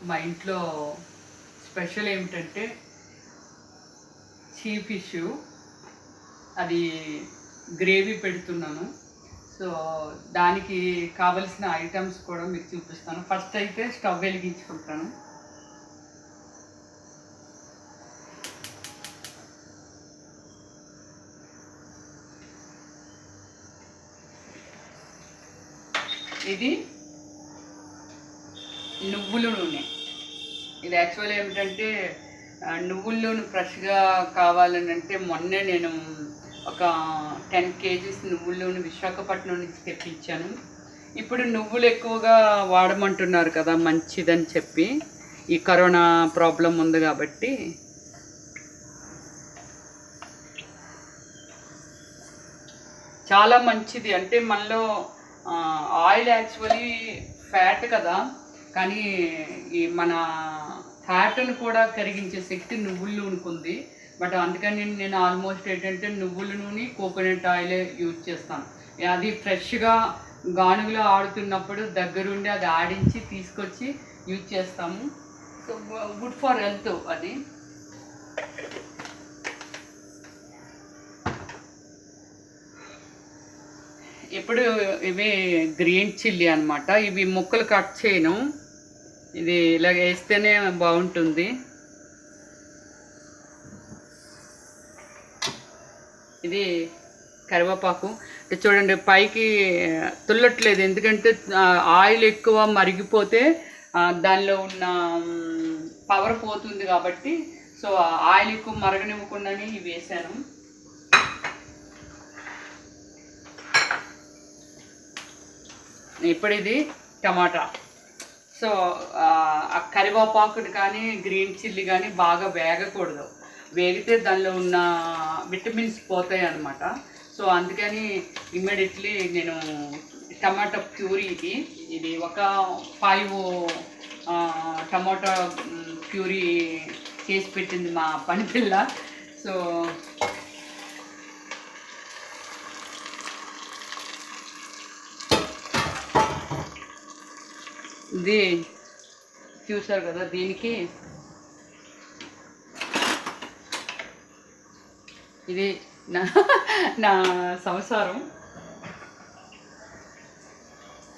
మా ఇంట్లో స్పెషల్ ఏమిటంటే సీ ఫిష్, అది గ్రేవీ పెడుతున్నాను. సో దానికి కావలసిన ఐటమ్స్ కూడా మీకు చూపిస్తాను. ఫస్ట్ అయితే స్టవ్ వెలిగించుకుంటాను. ఇది నువ్వుల నూనె. ఇది యాక్చువల్ ఏమిటంటే నువ్వుల నూనె ఫ్రెష్గా కావాలని అంటే మొన్నే నేను ఒక 10 kgs నువ్వుల నూనె విశాఖపట్నం నుంచి తెప్పించాను. ఇప్పుడు నువ్వులు ఎక్కువగా వాడమంటున్నారు కదా, మంచిదని చెప్పి. ఈ కరోనా ప్రాబ్లం ఉంది కాబట్టి చాలా మంచిది. అంటే మనలో ఆయిల్ యాక్చువల్లీ ఫ్యాట్ కదా, కానీ ఈ మన ఫ్యాట్ను కూడా కరిగించే శక్తి నువ్వుల నూనెకు ఉంది. బట్ అందుకని నేను ఆల్మోస్ట్ ఏంటంటే నువ్వుల నూనె, కోకోనట్ ఆయిల్ యూజ్ చేస్తాను. అది ఫ్రెష్గా గానుగులో ఆడుతున్నప్పుడు దగ్గరుండి అది ఆడించి తీసుకొచ్చి యూజ్ చేస్తాము. సో గుడ్ ఫర్ హెల్త్ అది. ఇప్పుడు ఇవి గ్రీన్ చిల్లీ అనమాట. ఇవి ముక్కలు కట్ చేయను, ఇది ఇలా వేస్తేనే బాగుంటుంది. ఇది కరివేపాకు. చూడండి పైకి తుల్లట్లేదు, ఎందుకంటే ఆయిల్ ఎక్కువ మరిగిపోతే దానిలో ఉన్న పవర్ పోతుంది కాబట్టి. సో ఆయిల్ ఎక్కువ మరగనివ్వకుండానే ఇవి వేసాను. ఇప్పుడు ఇది టమాటా. సో ఆ కరివేపాకుడు కానీ గ్రీన్ చిల్లీ కానీ బాగా వేగకూడదు, వేగితే దానిలో ఉన్న విటమిన్స్ పోతాయి అన్నమాట. సో అందుకని ఇమ్మీడియట్లీ నేను టమాటా ప్యూరీ, ఇది ఒక 5 టమాటా ప్యూరీ చేసి పెట్టింది మా పని పిల్ల. సో ఇది చూసారు కదా, దీనికి ఇది నా సంసారం.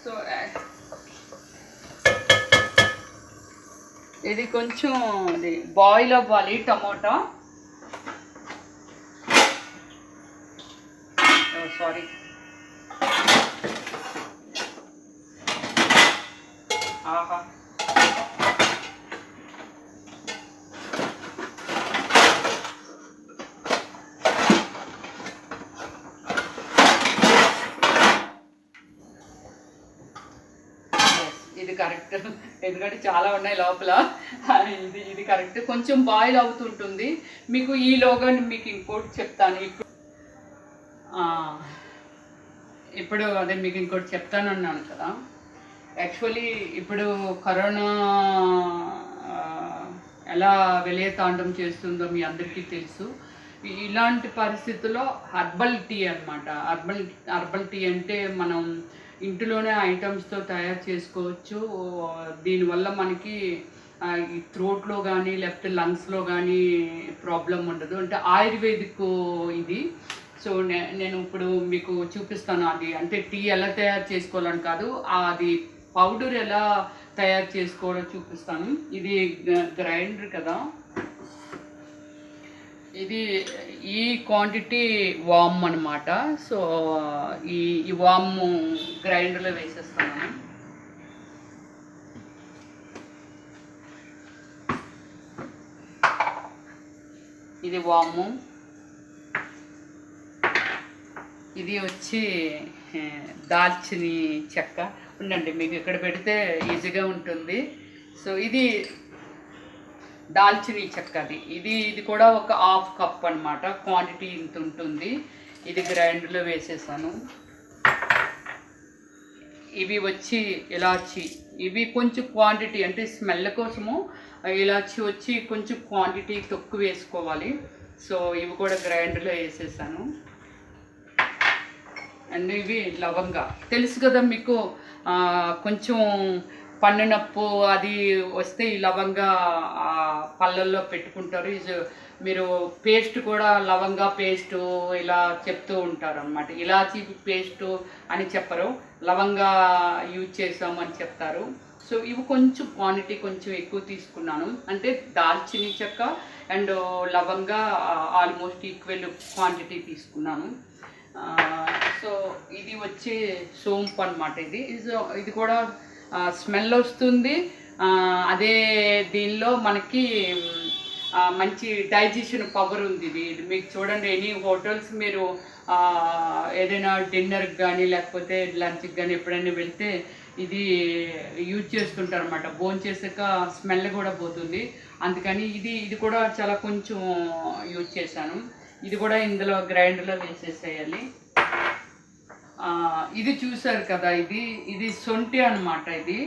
సో ఇది కొంచెం ఇది బాయిల్ అవ్వాలి టమోటా. సారీ, ఆహా, ఇది కరెక్ట్, ఎందుకంటే చాలా ఉన్నాయి లోపల. ఇది కరెక్ట్, కొంచెం బాయిల్ అవుతుంటుంది. మీకు ఈలోగా మీకు ఇంకోటి చెప్తాను. ఇప్పుడు అదే మీకు ఇంకోటి చెప్తానన్నాను కదా. యాక్చువల్లీ ఇప్పుడు కరోనా ఎలా వెలియతాండం చేస్తుందో మీ అందరికీ తెలుసు. ఇలాంటి పరిస్థితుల్లో హర్బల్ టీ అనమాట. హర్బల్ టీ అంటే మనం ఇంటిలోనే ఐటమ్స్తో తయారు చేసుకోవచ్చు. దీనివల్ల మనకి ఈ థ్రోట్లో కానీ లేకపోతే లంగ్స్లో కానీ ప్రాబ్లం ఉండదు. అంటే ఆయుర్వేదిక్ ఇది. సో నేను ఇప్పుడు మీకు చూపిస్తాను. అది అంటే టీ ఎలా తయారు చేసుకోవాలని కాదు, అది పౌడర్ ఎలా తయారు చేసుకోవాలో చూపిస్తాను. ఇది గ్రైండర్ కదా, ఇది ఈ క్వాంటిటీ వామ్ అనమాట. సో ఈ వామ్ గ్రైండర్లో వేసేస్తాను. ఇది వాము, ఇది వచ్చి దాల్చిని చెక్క. ఉండండి, మీకు ఇక్కడ పెడితే ఈజీగా ఉంటుంది. సో ఇది దాల్చిని చెక్క. ఇది కూడా ఒక 1/2 కప్ అనమాట, క్వాంటిటీ ఇంత ఉంటుంది. ఇది గ్రైండర్లో వేసేసాను. ఇవి వచ్చి ఇలాచి, ఇవి కొంచెం క్వాంటిటీ అంటే స్మెల్ కోసము ఇలాచి వచ్చి కొంచెం క్వాంటిటీ తక్కువ వేసుకోవాలి. సో ఇవి కూడా గ్రైండర్లో వేసేసాను. అండ్ ఇవి లవంగా, తెలుసు కదా మీకు, కొంచెం పన్ను నొప్పు అది వస్తే ఈ లవంగా పళ్ళల్లో పెట్టుకుంటారు. మీరు పేస్ట్ కూడా లవంగా పేస్టు ఇలా చెప్తూ ఉంటారు అన్నమాట. ఇలాచీ పేస్టు అని చెప్పరు, లవంగా యూజ్ చేసామని చెప్తారు. సో ఇవి కొంచెం క్వాంటిటీ కొంచెం ఎక్కువ తీసుకున్నాను, అంటే దాల్చిని చెక్క అండ్ లవంగా ఆల్మోస్ట్ ఈక్వల్ క్వాంటిటీ తీసుకున్నాను. సో ఇది వచ్చి సోంపు అనమాట. ఇది కూడా స్మెల్ వస్తుంది. అదే దీనిలో మనకి మంచి డైజెషన్ పవర్ ఉంది. ఇది మీకు చూడండి, ఎనీ హోటల్స్ మీరు ఏదైనా డిన్నర్కి కానీ లేకపోతే లంచ్కి కానీ ఎప్పుడైనా వెళ్తే ఇది యూజ్ చేస్తుంటారు అన్నమాట. భోజనం చేసాక స్మెల్ కూడా పోతుంది, అందుకని ఇది కూడా చాలా కొంచెం యూజ్ చేశాను. ఇది కూడా ఇందులో గ్రైండర్లో వేసేసేయాలి. ఇది చూసారు కదా, ఇది సొంటి అనమాట. ఇది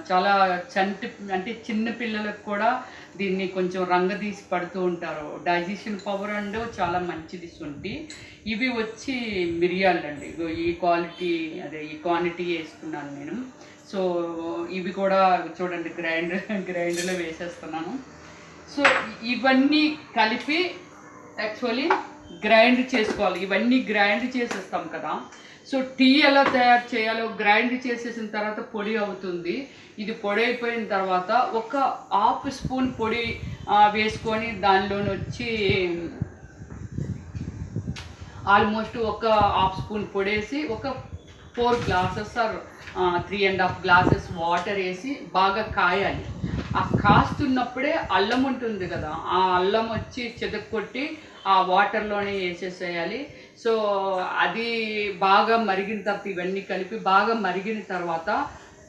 చాలా అంటే చిన్న పిల్లలకు కూడా దీన్ని కొంచెం రంగు తీసి పడుతూ ఉంటారు. డైజెషన్ పవర్ అండ్ చాలా మంచిది సొంటి. ఇవి వచ్చి మిరియాలు అండి. ఈ క్వాంటిటీ వేసుకున్నాను నేను. సో ఇవి కూడా చూడండి గ్రైండర్లో వేసేస్తున్నాను. సో ఇవన్నీ కలిపి యాక్చువల్లీ గ్రైండ్ చేసుకోవాలి. ఇవన్నీ గ్రైండ్ చేసేస్తాం కదా. సో టీ ఎలా తయారు చేయాలో గ్రైండ్ చేసేసిన తర్వాత పొడి అవుతుంది. ఇది పొడి అయిపోయిన తర్వాత ఒక హాఫ్ స్పూన్ పొడి వేసుకొని దానిలోని వచ్చి ఆల్మోస్ట్ ఒక హాఫ్ స్పూన్ పొడి వేసి ఒక 4 గ్లాసెస్ ఆర్ 3.5 గ్లాసెస్ వాటర్ వేసి బాగా కాయాలి. ఆ కాస్తున్నప్పుడే అల్లం ఉంటుంది కదా, ఆ అల్లం వచ్చి చెదక్కొట్టి ఆ వాటర్లోనే వేసేసేయాలి. సో అది బాగా మరిగిన తర్వాత ఇవన్నీ కలిపి బాగా మరిగిన తర్వాత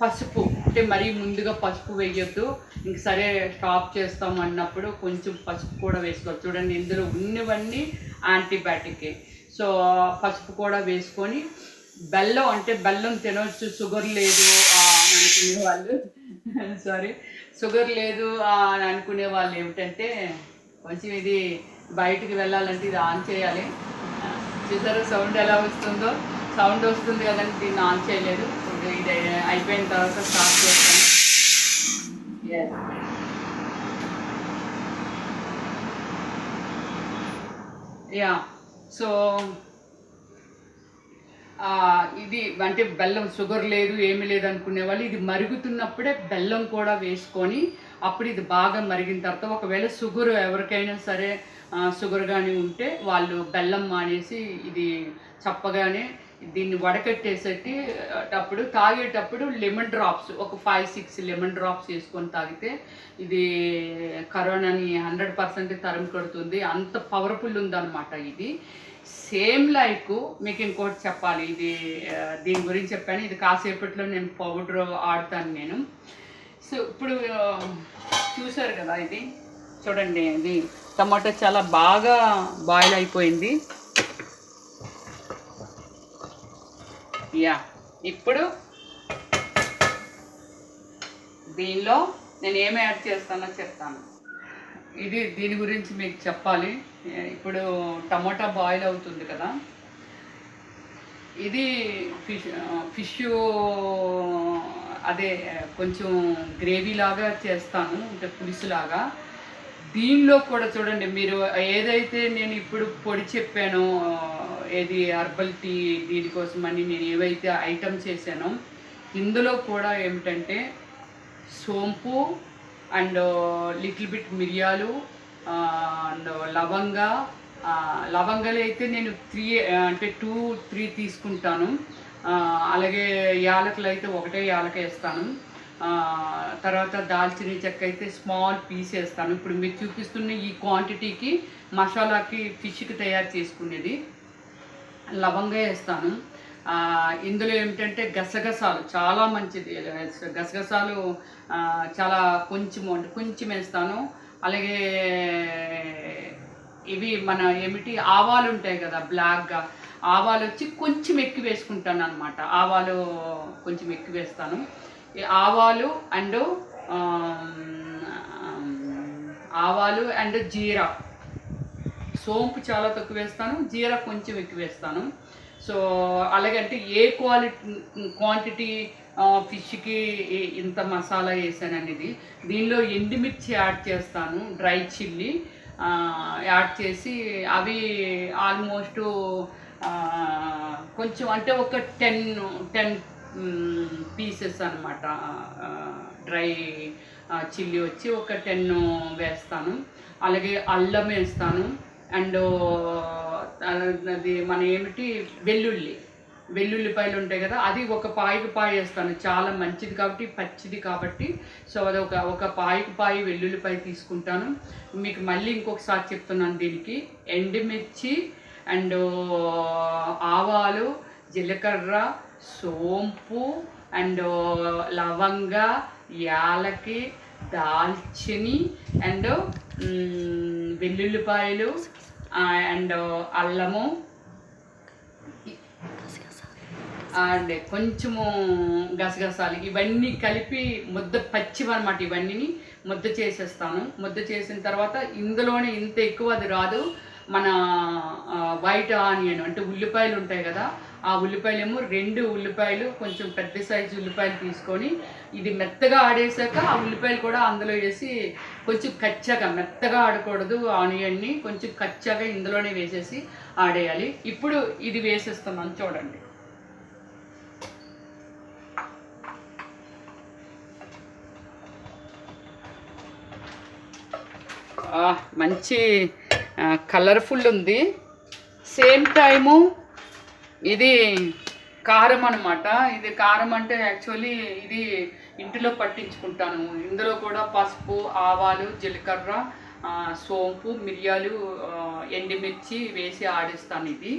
పసుపు, అంటే మరీ ముందుగా పసుపు వేయొద్దు, ఇంక సరే స్టాప్ చేస్తాం అన్నప్పుడు కొంచెం పసుపు కూడా వేసుకోవచ్చు. చూడండి ఇందులో ఉన్నవన్నీ యాంటీబయాటికే. సో పసుపు కూడా వేసుకొని బెల్లం, అంటే బెల్లం తినవచ్చు, షుగర్ లేదు అనుకునే వాళ్ళు షుగర్ లేదు అని అనుకునే వాళ్ళు ఏమిటంటే కొంచెం ఇది బయటికి వెళ్ళాలంటే ఇది ఆన్ చేయాలి. చూసారు సౌండ్ ఎలా వస్తుందో, సౌండ్ వస్తుంది కదండి, దీన్ని ఆన్ చేయలేదు. ఇది అయిపోయిన తర్వాత స్టార్ట్ చేస్తాను. సో ఇది అంటే బెల్లం, షుగర్ లేదు ఏమీ లేదు అనుకునే వాళ్ళు ఇది మరుగుతున్నప్పుడే బెల్లం కూడా వేసుకొని అప్పుడు ఇది బాగా మరిగిన తర్వాత ఒకవేళ షుగర్ ఎవరికైనా సరే షుగర్ కానీ ఉంటే వాళ్ళు బెల్లం మానేసి ఇది చప్పగానే దీన్ని వడకట్టేసరికి అప్పుడు తాగేటప్పుడు లెమన్ డ్రాప్స్ ఒక 5-6 లెమన్ డ్రాప్స్ వేసుకొని తాగితే ఇది కరోనాని 100% తరిమి కొడుతుంది. అంత పవర్ఫుల్ ఉందన్నమాట. ఇది సేమ్ లైక్ మీకు ఇంకోటి చెప్పాలి, దీని గురించి చెప్పాను. ఇది కాసేపట్లో నేను పౌడర్ ఆడతాను నేను. సో ఇప్పుడు చూసారు కదా, ఇది చూడండి, ఇది టమాటో చాలా బాగా బాయిల్ అయిపోయింది. ఇప్పుడు దీనిలో నేను ఏమి యాడ్ చేస్తానో చెప్తాను. దీని గురించి మీకు చెప్పాలి. ఇప్పుడు టమాటా బాయిల్ అవుతుంది కదా, ఇది ఫిష్ అదే కొంచెం గ్రేవీ లాగా చేస్తాను, అంటే పులుసులాగా. దీనిలో కూడా చూడండి, మీరు ఏదైతే నేను ఇప్పుడు పొడి చెప్పానో, ఏది హర్బల్ టీ దీనికోసమని నేను ఏవైతే ఐటమ్స్ చేశానో ఇందులో కూడా ఏమిటంటే సోంపు అండ్ లిటిల్ బిట్ మిరియాలు అండ్ లవంగాలు అయితే నేను 2-3 తీసుకుంటాను. అలాగే యాలకులు అయితే ఒకటే యాలక వేస్తాను. తర్వాత దాల్చిన చెక్క అయితే స్మాల్ పీస్ వేస్తాను. ఇప్పుడు మీరు చూపిస్తున్న ఈ క్వాంటిటీకి మసాలాకి ఫిష్కి తయారు చేసుకునేది లవంగా వేస్తాను. ఇందులో ఏమిటంటే గసగసాలు చాలా మంచిది, గసగసాలు చాలా కొంచెం వేస్తాను. అలాగే ఇవి మన ఆవాలు ఉంటాయి కదా బ్లాక్గా, ఆవాలు వచ్చి కొంచెం ఎక్కువ వేసుకుంటాను అనమాట. ఆవాలు కొంచెం ఎక్కువ వేస్తాను. ఆవాలు అండ్ జీరా, సోంపు చాలా తక్కువ వేస్తాను, జీరా కొంచెం ఎక్కువ వేస్తాను. సో అలాగంటే ఏ క్వాంటిటీ ఫిష్కి ఇంత మసాలా వేసాను అనేది. దీనిలో ఎండుమిర్చి యాడ్ చేస్తాను, డ్రై చిల్లీ యాడ్ చేసి అవి ఆల్మోస్ట్ కొంచెం అంటే ఒక 10 పీసెస్ అనమాట. డ్రై చిల్లీ వచ్చి ఒక 10 వేస్తాను. అలాగే అల్లం వేస్తాను. అండ్ అది మన ఏమిటి వెల్లుల్లిపాయలు ఉంటాయి కదా, అది ఒక పాయకు పాయ వేస్తాను. చాలా మంచిది కాబట్టి, పచ్చిది కాబట్టి. సో అది ఒక పాయకు పాయ వెల్లుల్లిపాయ తీసుకుంటాను. మీకు మళ్ళీ ఇంకొకసారి చెప్తున్నాను, దీనికి ఎండుమిర్చి అండ్ ఆవాలు, జీలకర్ర, సోంపు అండ్ లవంగ, యాలకి, దాల్చిని అండ్ వెల్లుల్లిపాయలు అండ్ అల్లము అండ్ కొంచెము గసగసాలు, ఇవన్నీ కలిపి పచ్చివన్నమాట. ఇవన్నీ ముద్ద చేసేస్తాను. ముద్ద చేసిన తర్వాత ఇందులోనే ఇంత ఎక్కువ అది రాదు, మన వైట్ ఆనియన్ అంటే ఉల్లిపాయలు ఉంటాయి కదా, ఆ ఉల్లిపాయలేమో 2 ఉల్లిపాయలు, కొంచెం పెద్ద సైజు ఉల్లిపాయలు తీసుకొని ఇది మెత్తగా ఆడేసాక ఆ ఉల్లిపాయలు కూడా అందులో వేసి కొంచెం కచ్చాగా, మెత్తగా ఆడకూడదు ఆనియన్ని, కొంచెం కచ్చాగా ఇందులోనే వేసేసి ఆడేయాలి. ఇప్పుడు ఇది వేసేస్తున్నాను చూడండి. మంచి కలర్ఫుల్ ఉంది. సేమ్ టైము ఇది కారం అనమాట. ఇది కారం అంటే యాక్చువల్లీ ఇది ఇంటిలో పట్టించుకుంటాను. ఇందులో కూడా పసుపు, ఆవాలు, జీలకర్ర, సోంపు, మిరియాలు, ఎండుమిర్చి వేసి ఆడిస్తాను. ఇది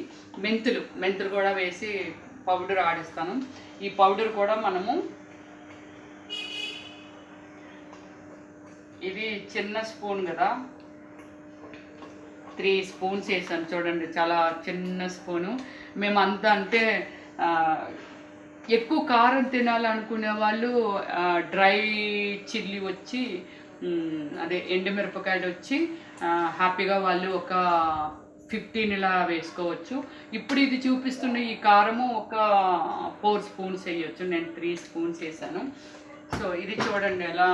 మెంతులు కూడా వేసి పౌడర్ ఆడిస్తాను. ఈ పౌడర్ కూడా మనము ఇది చిన్న స్పూన్ కదా, 3 స్పూన్స్ వేసాను చూడండి, చాలా చిన్న స్పూను. మేమంతా అంటే ఎక్కువ కారం తినాలనుకునే వాళ్ళు డ్రై చిల్లీ వచ్చి అదే ఎండుమిరపకాయలు వచ్చి హ్యాపీగా వాళ్ళు ఒక 15 ఇలా వేసుకోవచ్చు. ఇప్పుడు ఇది చూపిస్తున్న ఈ కారము ఒక 4 స్పూన్స్ వేయచ్చు. నేను 3 స్పూన్స్ వేసాను. సో ఇది చూడండి ఎలా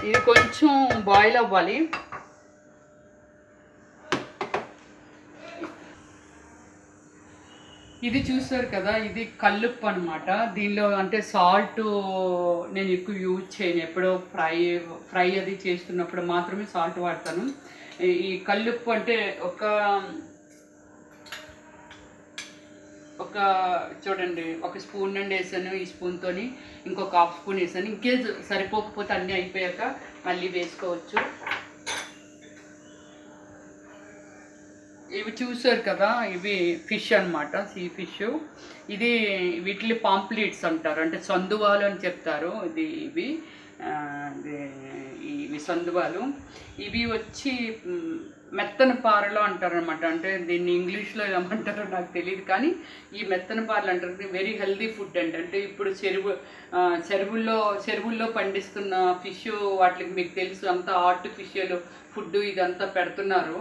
ఇది కొంచెం బాయిల్ అవ్వాలి. ఇది చూస్తారు కదా, ఇది కల్లుప్పు అనమాట. దీనిలో అంటే సాల్ట్ నేను ఎక్కువ యూజ్ చేయను, ఎప్పుడో ఫ్రై అది చేస్తున్నప్పుడు మాత్రమే సాల్ట్ వాడతాను. ఈ కల్లుప్పు అంటే ఒక చూడండి, 1 స్పూన్ నుండి వేసాను. ఈ స్పూన్తో ఇంకొక 1/2 స్పూన్ వేసాను. ఇంకేజ్ సరిపోకపోతే అన్నీ అయిపోయాక మళ్ళీ వేసుకోవచ్చు. ఇవి చూసారు కదా, ఇవి ఫిష్ అనమాట, సీ ఫిష్. ఇది వీటిని పాంప్లెట్స్ అంటారు, అంటే సందువాలు అని చెప్తారు. ఇవి సందువాలు. ఇవి వచ్చి మెత్తన పారలు అంటారు అనమాట. అంటే దీన్ని ఇంగ్లీష్లో ఏమంటారో నాకు తెలియదు, కానీ ఈ మెత్తన పారలు అంటారు. వెరీ హెల్దీ ఫుడ్ అంటే ఇప్పుడు చెరువుల్లో పండిస్తున్న ఫిష్, వాటికి మీకు తెలుసు అంతా ఆర్టిఫిషియల్ ఫుడ్ ఇదంతా పెడుతున్నారు.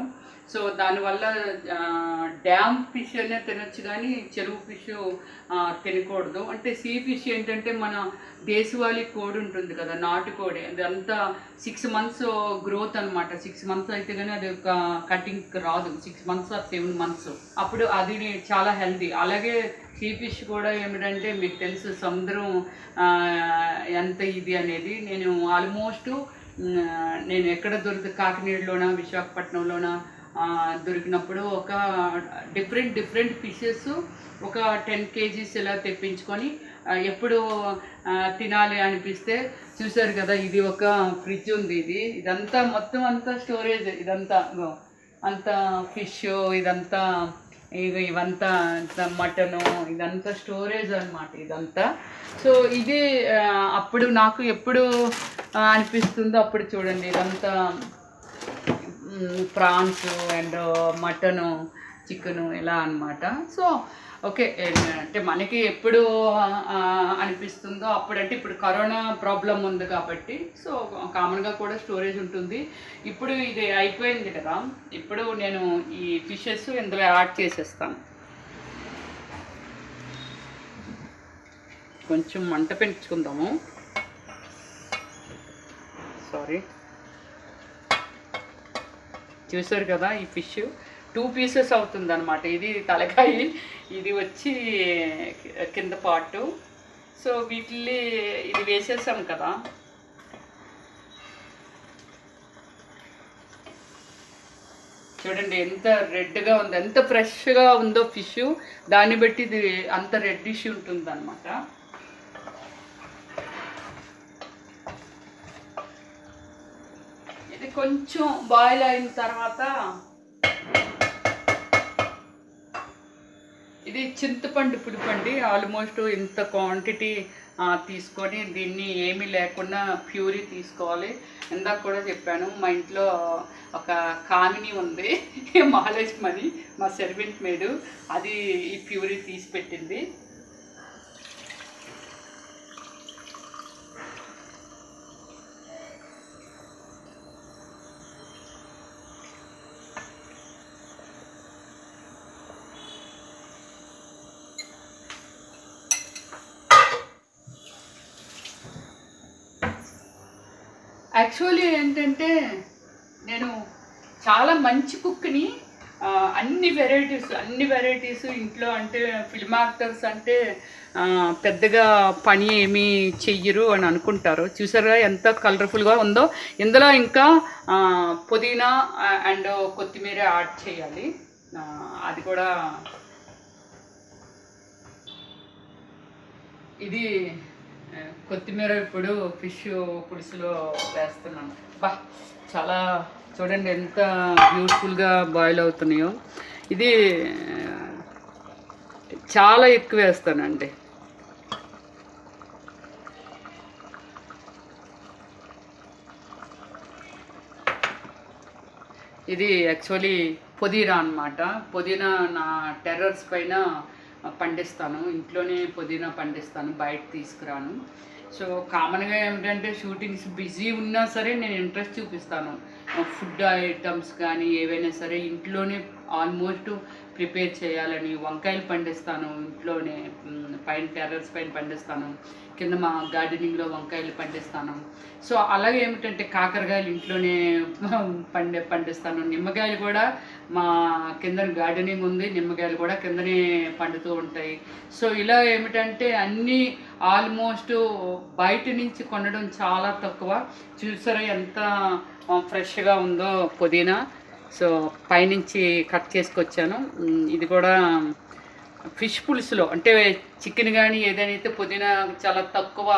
సో దానివల్ల డ్యామ్ ఫిష్ అనే తినొచ్చు, కానీ చెరువు ఫిష్ తినకూడదు. అంటే సీ ఫిష్ ఏంటంటే మన దేశవాళీ కోడి ఉంటుంది కదా, నాటుకోడి, అదంతా 6 months గ్రోత్ అనమాట. 6 months అయితే కానీ అది ఒక కటింగ్ రాదు. 6 months or 7 months అప్పుడు అది చాలా హెల్దీ. అలాగే సీ ఫిష్ కూడా ఏమిటంటే మీకు తెలుసు సముద్రం ఎంత ఇది అనేది. నేను ఆల్మోస్ట్ నేను ఎక్కడ కాకినాడలోనా విశాఖపట్నంలోనా దొరికినప్పుడు ఒక డిఫరెంట్ ఫిషెస్ ఒక 10 kgs ఇలా తెప్పించుకొని ఎప్పుడు తినాలి అనిపిస్తే, చూసారు కదా ఇది ఒక ఫ్రిడ్జ్ ఉంది. ఇదంతా మొత్తం అంతా స్టోరేజ్, ఇదంతా అంతా ఫిష్, ఇదంతా ఇవంతా మటను, ఇదంతా స్టోరేజ్ అనమాట ఇదంతా. సో ఇది అప్పుడు నాకు ఎప్పుడు అనిపిస్తుందో అప్పుడు చూడండి, ఇదంతా ప్రాన్స్ అండ్ మటను, చికెను ఇలా అనమాట. సో ఓకే, అంటే మనకి ఎప్పుడు అనిపిస్తుందో అప్పుడంటే, ఇప్పుడు కరోనా ప్రాబ్లం ఉంది కాబట్టి సో కామన్గా కూడా స్టోరేజ్ ఉంటుంది. ఇప్పుడు ఇది అయిపోయింది కదా, ఇప్పుడు నేను ఈ ఫిషెస్ ఇందులో యాడ్ చేసేస్తాను. కొంచెం మంట పెంచుకుందాము. సారీ, చూసారు కదా ఈ ఫిష్ 2 పీసెస్ అవుతుంది అనమాట. ఇది తలకాయ, ఇది వచ్చి కింద పార్టు. సో వీటిని ఇది వేసేసాం కదా, చూడండి ఎంత రెడ్గా ఉంది, ఎంత ఫ్రెష్గా ఉందో ఫిష్. దాన్ని బట్టి ఇది అంత రెడ్డిష్ ఉంటుంది అనమాట. ఇది కొంచెం బాయిల్ అయిన తర్వాత ఇది చింతపండు పుడిపండి. ఆల్మోస్ట్ ఇంత క్వాంటిటీ తీసుకొని దీన్ని ఏమీ లేకుండా ప్యూరీ తీసుకోవాలి. ఇందాక కూడా చెప్పాను, మా ఇంట్లో ఒక కామిని ఉంది మహాలక్ష్మని, మా సర్వెంట్ మేడు, అది ఈ ప్యూరీ తీసి పెట్టింది. యాక్చువల్లీ ఏంటంటే నేను చాలా మంచి కుక్ని. అన్ని వెరైటీస్ ఇంట్లో, అంటే ఫిల్మ్ యాక్టర్స్ అంటే పెద్దగా పని ఏమీ చెయ్యరు అని అనుకుంటారు. చూసారుగా ఎంత కలర్ఫుల్గా ఉందో. ఇందులో ఇంకా పుదీనా అండ్ కొత్తిమీర యాడ్ చేయాలి. అది కూడా ఇది కొత్తిమీర ఇప్పుడు ఫిష్ పులుసులో వేస్తున్నాను. బా, చాలా చూడండి ఎంత బ్యూటిఫుల్గా బాయిల్ అవుతున్నాయో. ఇది చాలా ఎక్కువ వేస్తానండి. ఇది యాక్చువల్లీ పుదీనా అనమాట. పుదీనా నా టెర్రస్ పైన పండిస్తాను, ఇంట్లోనే పుదీనా పండిస్తాను, బయట తీసుకురాను. సో కామన్గా ఏమిటంటే షూటింగ్స్ బిజీ ఉన్నా సరే నేను ఇంట్రెస్ట్ చూపిస్తాను. ఫుడ్ ఐటమ్స్ కానీ ఏవైనా సరే ఇంట్లోనే ఆల్మోస్ట్ ప్రిపేర్ చేయాలని. వంకాయలు పండిస్తాను ఇంట్లోనే, పైన టెర్రస్ పైన పండిస్తాను, కింద మా గార్డెనింగ్లో వంకాయలు పండిస్తాను. సో అలాగే ఏమిటంటే కాకరకాయలు ఇంట్లోనే పండిస్తాను. నిమ్మకాయలు కూడా మా కింద గార్డెనింగ్ ఉంది, నిమ్మకాయలు కూడా కిందనే పండుతూ ఉంటాయి. సో ఇలా ఏమిటంటే అన్నీ ఆల్మోస్ట్ బయట నుంచి కొనడం చాలా తక్కువ. చూసారా ఎంత ఫ్రెష్గా ఉందో పుదీనా. సో పైనుంచి కట్ చేసుకొచ్చాను. ఇది కూడా ఫిష్ పులుసులో, అంటే చికెన్ కానీ ఏదైనా అయితే పుదీనా చాలా తక్కువ,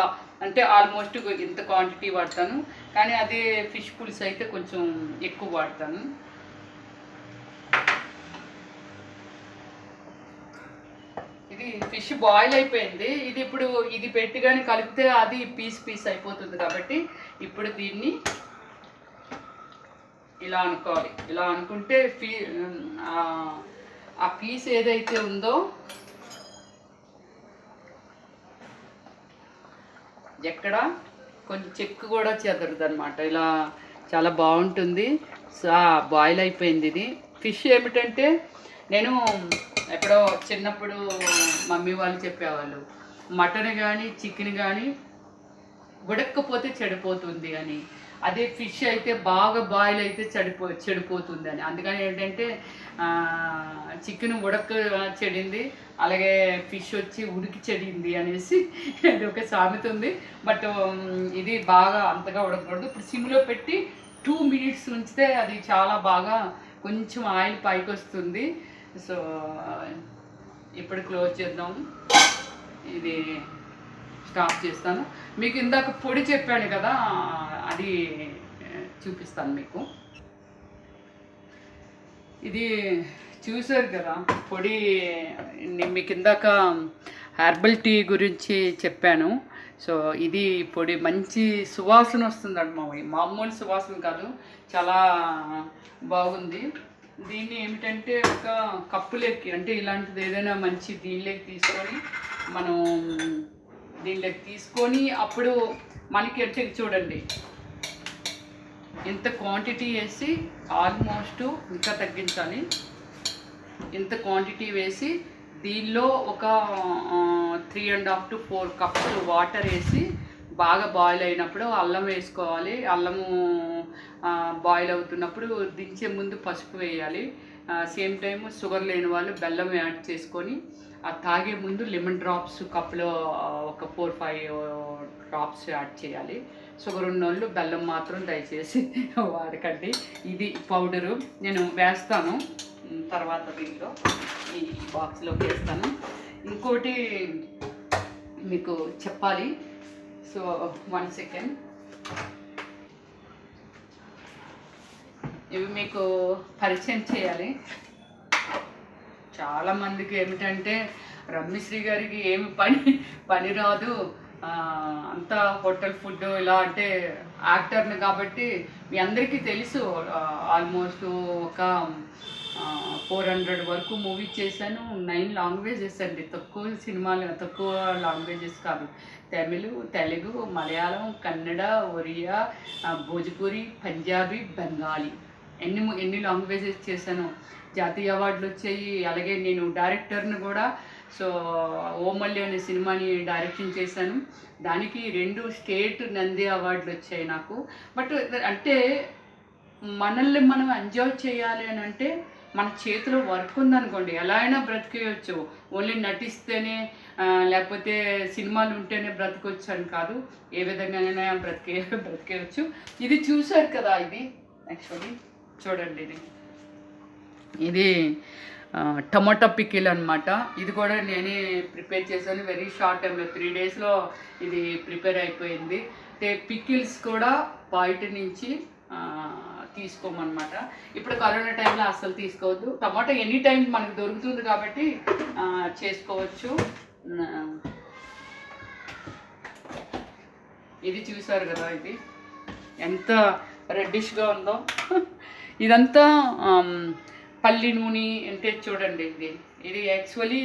అంటే ఆల్మోస్ట్ ఇంత క్వాంటిటీ వాడతాను. కానీ అదే ఫిష్ పులుసు అయితే కొంచెం ఎక్కువ వాడతాను. ఇది ఫిష్ బాయిల్ అయిపోయింది. ఇది ఇప్పుడు ఇది పెట్టి కానీ కలిపితే అది పీస్ అయిపోతుంది కాబట్టి ఇప్పుడు దీన్ని ఇలా అనుకోవాలి. ఇలా అనుకుంటే ఆ పీస్ ఏదైతే ఉందో ఎక్కడ కొంచెం చెక్కు కూడా చెదరదు అనమాట. ఇలా చాలా బాగుంటుంది. సో బాయిల్ అయిపోయింది. ఇది ఫిష్ ఏమిటంటే నేను ఎక్కడో చిన్నప్పుడు మమ్మీ వాళ్ళు చెప్పేవాళ్ళు, మటన్ కానీ చికెన్ కానీ ఉడక్కపోతే చెడిపోతుంది అని. అదే ఫిష్ అయితే బాగా బాయిల్ అయితే చెడిపోతుంది అని. అందుకని ఏంటంటే చికెన్ ఉడక చెడింది, అలాగే ఫిష్ వచ్చి ఉడికి చెడింది అనేసి అది ఒక సామెత ఉంది. బట్ ఇది బాగా అంతగా ఉడకకూడదు. ఇప్పుడు సిమ్లో పెట్టి 2 మినిట్స్ ఉంచితే అది చాలా బాగా కొంచెం ఆయిల్ పైకి వస్తుంది. సో ఇప్పుడు క్లోజ్ చేద్దాం. ఇది స్టాప్ చేస్తాను. మీకు ఇందాక పొడి చెప్పాను కదా, అది చూపిస్తాను మీకు. ఇది చూసారు కదా పొడి. మీకు ఇందాక హెర్బల్ టీ గురించి చెప్పాను. సో ఇది పొడి మంచి సువాసన వస్తుందండి మామూలు సువాసన కాదు, చాలా బాగుంది. దీన్ని ఏమిటంటే ఒక కప్పులోకి అంటే ఇలాంటిది ఏదైనా మంచి దీనిలోకి తీసుకొని మనం దీనిలోకి తీసుకొని అప్పుడు మనకి అంటే చూడండి ఇంత క్వాంటిటీ వేసి ఆల్మోస్ట్ ఇంకా తగ్గించాలి. ఇంత క్వాంటిటీ వేసి దీనిలో ఒక 3.5 to 4 cups వాటర్ వేసి బాగా బాయిల్ అయినప్పుడు అల్లం వేసుకోవాలి. అల్లము బాయిల్ అవుతున్నప్పుడు దించే ముందు పసుపు వేయాలి. సేమ్ టైం షుగర్ లేని వాళ్ళు బెల్లం యాడ్ చేసుకొని తాగే ముందు లెమన్ డ్రాప్స్ కప్లో ఒక 4-5 డ్రాప్స్ యాడ్ చేయాలి. షుగర్ ఉన్నోళ్ళు బెల్లం మాత్రం దయచేసి వాడకండి. ఇది పౌడరు నేను వేస్తాను తర్వాత దీంట్లో ఈ బాక్స్లోకి వేస్తాను. ఇంకోటి మీకు చెప్పాలి, సో 1 second. ఇవి మీకు పరిచయం చేయాలి. చాలామందికి ఏమిటంటే రమ్యశ్రీ గారికి ఏమి పని రాదు, అంతా హోటల్ ఫుడ్ ఇలా అంటే యాక్టర్ని కాబట్టి మీ అందరికీ తెలుసు. ఆల్మోస్ట్ ఒక 400 వరకు మూవీ చేశాను. 9 లాంగ్వేజెస్ అండి, తక్కువ సినిమాలు, తక్కువ లాంగ్వేజెస్ కాదు. తమిళ్, తెలుగు, మలయాళం, కన్నడ, ఒరియా, భోజ్పురి, పంజాబీ, బెంగాలీ, ఎన్ని లాంగ్వేజెస్ చేశాను. జాతీయ అవార్డులు వచ్చాయి. అలాగే నేను డైరెక్టర్ని కూడా. సో ఓమల్లి అనే సినిమాని డైరెక్షన్ చేశాను, దానికి 2 స్టేట్ నంది అవార్డులు వచ్చాయి నాకు. బట్ అంటే మనల్ని మనం ఎంజాయ్ చేయాలి అని అంటే మన చేతిలో వర్క్ ఉందనుకోండి ఎలా అయినా బ్రతికేయచ్చు. ఓన్లీ నటిస్తేనే లేకపోతే సినిమాలు ఉంటేనే బ్రతకొచ్చు అని కాదు, ఏ విధంగానైనా బ్రతికేయచ్చు. ఇది చూశారు కదా, ఇది యాక్చువల్లీ చూడండి, ఇది టమాటా పికిల్ అనమాట. ఇది కూడా నేనే ప్రిపేర్ చేశాను వెరీ షార్ట్ టైంలో, 3 daysలో ఇది ప్రిపేర్ అయిపోయింది. అంటే పికిల్స్ కూడా బయట నుంచి తీసుకోమన్నమాట. ఇప్పుడు కరోనా టైంలో అస్సలు తీసుకోవద్దు. టమాటా ఎనీ టైం మనకు దొరుకుతుంది కాబట్టి చేసుకోవచ్చు. ఇది చూసారు కదా, ఇది ఎంత రెడ్డిష్గా ఉందో. ఇదంతా పల్లి నూనె అంటే చూడండి, ఇది యాక్చువల్లీ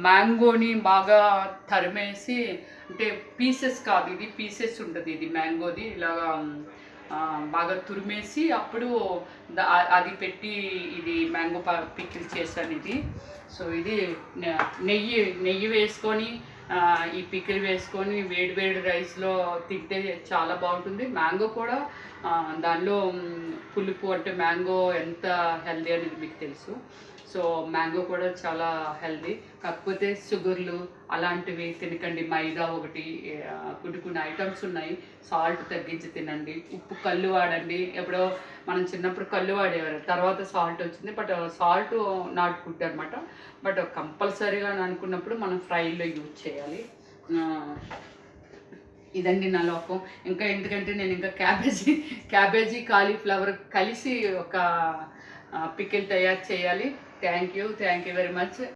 మ్యాంగోని బాగా తరిమేసి, అంటే పీసెస్ కాదు, ఇది పీసెస్ ఉంటుంది, ఇది మ్యాంగోది ఇలాగా బాగా తురిమేసి అప్పుడు అది ఇది మ్యాంగో పికిల్ చేశాను ఇది. సో ఇది నెయ్యి వేసుకొని ఈ పికిల్ వేసుకొని వేడి రైస్లో తింటే చాలా బాగుంటుంది. మ్యాంగో కూడా దానిలో పులుపు, అంటే మ్యాంగో ఎంత హెల్దీ అనేది మీకు తెలుసు. సో మ్యాంగో కూడా చాలా హెల్దీ. కాకపోతే షుగర్లు అలాంటివి తినకండి. మైదా ఒకటి, కొన్ని ఐటమ్స్ ఉన్నాయి. సాల్ట్ తగ్గించి తినండి. ఉప్పు, కళ్ళు వాడండి. ఎప్పుడో మనం చిన్నప్పుడు కళ్ళు వాడేవారు, తర్వాత సాల్ట్ వచ్చింది. బట్ సాల్ట్ నాట్ గుడ్ అనమాట. బట్ కంపల్సరీగా అనుకున్నప్పుడు మనం ఫ్రైలో యూజ్ చేయాలి. ఇదండి నా లోకం. ఇంకా ఎందుకంటే నేను ఇంకా క్యాబేజీ కాలీఫ్లవర్ కలిసి ఒక పికిల్ తయారు చేయాలి. Thank you very much.